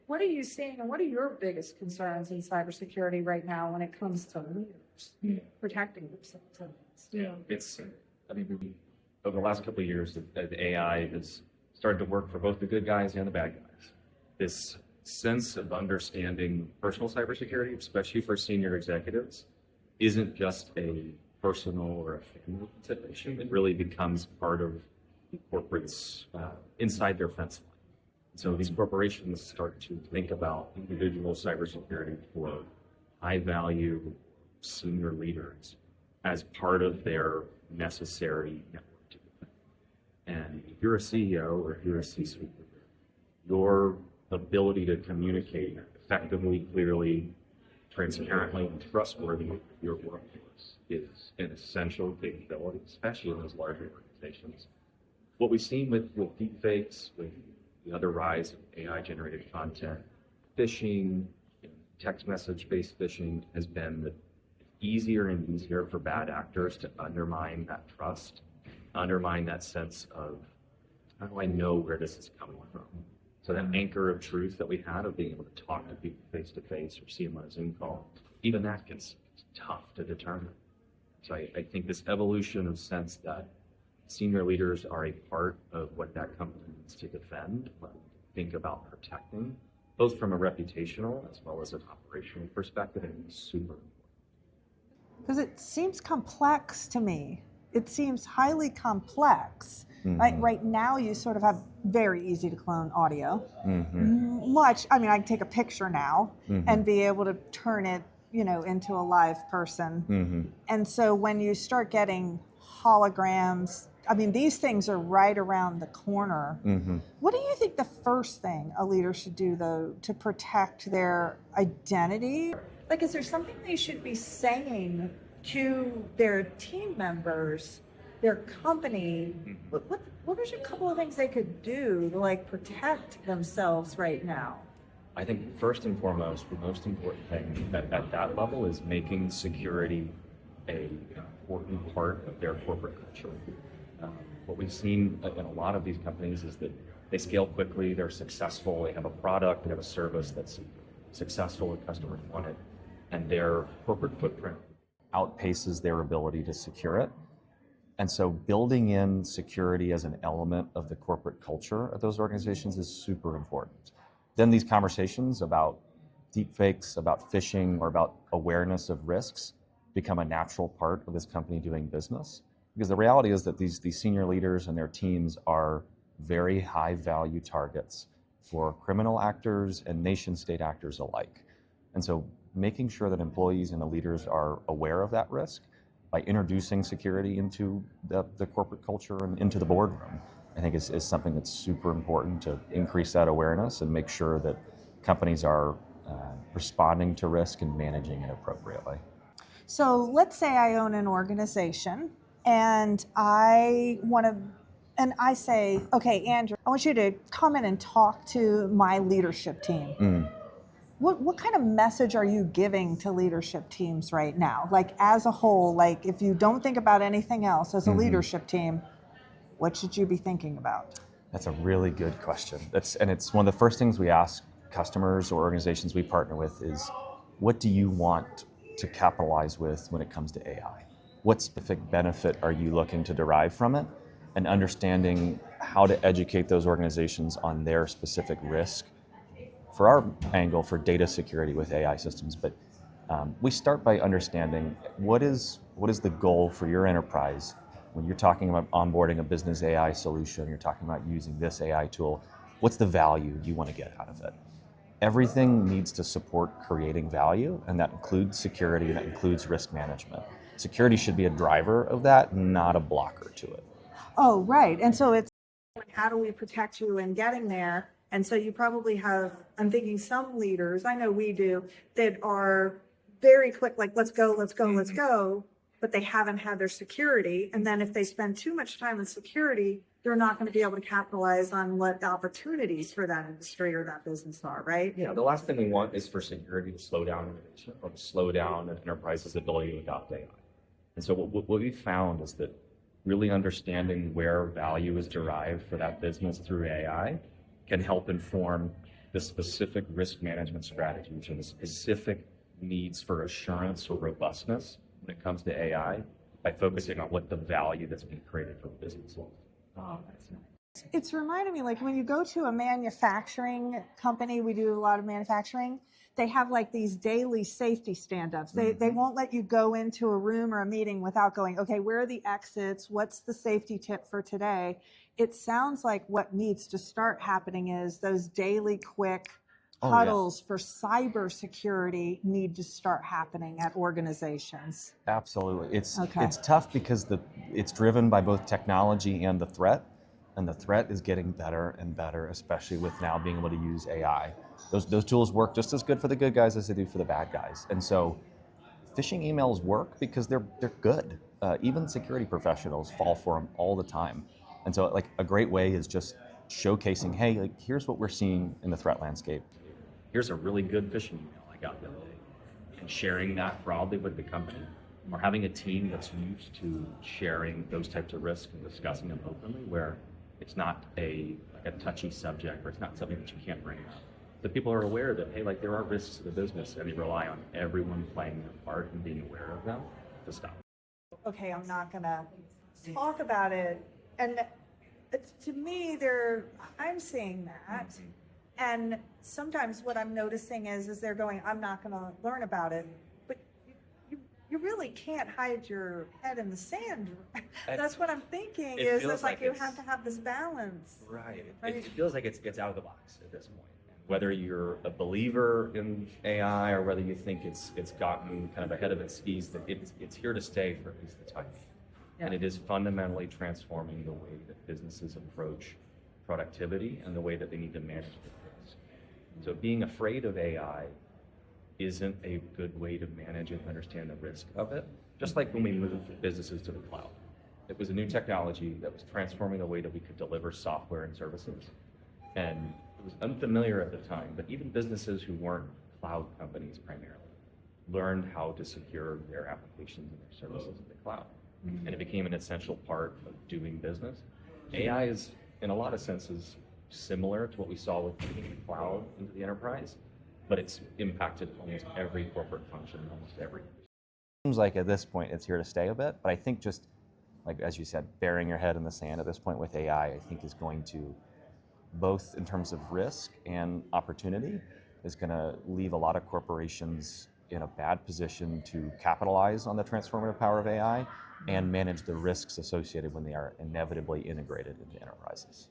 What are you seeing, and what are your biggest concerns in cybersecurity right now when it comes to leaders protecting themselves? Yeah, over the last couple of years, the AI has started to work for both the good guys and the bad guys. This sense of understanding personal cybersecurity, especially for senior executives, isn't just a personal or a family consideration. It really becomes part of the corporates inside their fence line. So these corporations start to think about individual cybersecurity for high-value senior leaders as part of their necessary network to defend. And if you're a CEO or if you're a C-suite leader, your ability to communicate effectively, clearly, transparently, and trustworthy with your workforce is an essential capability, especially in those larger organizations. What we've seen with deepfakes, with the other rise of AI-generated content, phishing, text message-based phishing has been that easier and easier for bad actors to undermine that trust, undermine that sense of, how do I know where this is coming from? So that anchor of truth that we had of being able to talk to people face to face or see them on a Zoom call, even that gets tough to determine. So I think this evolution of sense that senior leaders are a part of what that company needs to defend, think about protecting, both from a reputational as well as an operational perspective, is super important. Because it seems complex to me. It seems highly complex. Right now, you sort of have very easy to clone audio. I can take a picture now and be able to turn it, into a live person. And so when you start getting holograms, these things are right around the corner. What do you think the first thing a leader should do, though, to protect their identity? Like, is there something they should be saying to their team members, their company? What are a couple of things they could do to protect themselves right now? I think first and foremost, the most important thing at that level is making security an important part of their corporate culture. What we've seen in a lot of these companies is that they scale quickly, they're successful, they have a product, they have a service that's successful and customers want it, and their corporate footprint outpaces their ability to secure it. And so building in security as an element of the corporate culture of those organizations is super important. Then these conversations about deepfakes, about phishing, or about awareness of risks become a natural part of this company doing business. Because the reality is that these senior leaders and their teams are very high value targets for criminal actors and nation state actors alike. And so making sure that employees and the leaders are aware of that risk by introducing security into the corporate culture and into the boardroom, I think is something that's super important to increase that awareness and make sure that companies are responding to risk and managing it appropriately. So let's say I own an organization and I say, okay, Andrew, I want you to come in and talk to my leadership team. What kind of message are you giving to leadership teams right now? As a whole, if you don't think about anything else as a leadership team, what should you be thinking about? That's a really good question. It's one of the first things we ask customers or organizations we partner with is, what do you want to capitalize with when it comes to AI? What specific benefit are you looking to derive from it? And understanding how to educate those organizations on their specific risk. For our angle for data security with AI systems, but we start by understanding what is the goal for your enterprise when you're talking about onboarding a business AI solution, you're talking about using this AI tool, what's the value you want to get out of it? Everything needs to support creating value, and that includes security, and that includes risk management. Security should be a driver of that, not a blocker to it. Oh, right. And so it's, how do we protect you in getting there? And so you probably have, I'm thinking some leaders, I know we do, that are very quick, let's go, but they haven't had their security. And then if they spend too much time in security, they're not going to be able to capitalize on what the opportunities for that industry or that business are, right? Yeah, the last thing we want is for security to slow down innovation or to slow down an enterprise's ability to adopt AI. And so what we found is that really understanding where value is derived for that business through AI can help inform the specific risk management strategies or the specific needs for assurance or robustness when it comes to AI by focusing on what the value that's being created for the business. Oh, that's nice. It's reminding me, like when you go to a manufacturing company, we do a lot of manufacturing, they have like these daily safety stand-ups. They won't let you go into a room or a meeting without going, okay, where are the exits? What's the safety tip for today? It sounds like what needs to start happening is those daily quick huddles for cybersecurity need to start happening at organizations. Absolutely. It's tough because it's driven by both technology and the threat. And the threat is getting better and better, especially with now being able to use AI. Those tools work just as good for the good guys as they do for the bad guys. And so phishing emails work because they're good. Even security professionals fall for them all the time. And so like a great way is just showcasing, hey, like here's what we're seeing in the threat landscape. Here's a really good phishing email I got the other day. And sharing that broadly with the company, or having a team that's used to sharing those types of risks and discussing them openly, where it's not a touchy subject, or it's not something that you can't bring up. The people are aware that, hey, like there are risks to the business, and they rely on everyone playing their part and being aware of them to stop. Okay, I'm not gonna talk about it. And to me, I'm seeing that. And sometimes what I'm noticing is they're going, I'm not gonna learn about it. But you really can't hide your head in the sand. That's what I'm thinking, is it's like you have to have this balance. Right. It feels like it's out of the box at this point. Whether you're a believer in AI or whether you think it's gotten kind of ahead of its skis, that it's here to stay for at least the time. Yeah. And it is fundamentally transforming the way that businesses approach productivity and the way that they need to manage the risk. So being afraid of AI isn't a good way to manage and understand the risk of it. Just like when we moved businesses to the cloud. It was a new technology that was transforming the way that we could deliver software and services. And it was unfamiliar at the time, but even businesses who weren't cloud companies primarily learned how to secure their applications and their services in the cloud. And it became an essential part of doing business. AI is, in a lot of senses, similar to what we saw with taking the cloud into the enterprise, but it's impacted almost every corporate function, almost every. Seems like at this point it's here to stay a bit, but I think just like as you said, burying your head in the sand at this point with AI, I think is going to, both in terms of risk and opportunity, is going to leave a lot of corporations in a bad position to capitalize on the transformative power of AI and manage the risks associated when they are inevitably integrated into enterprises.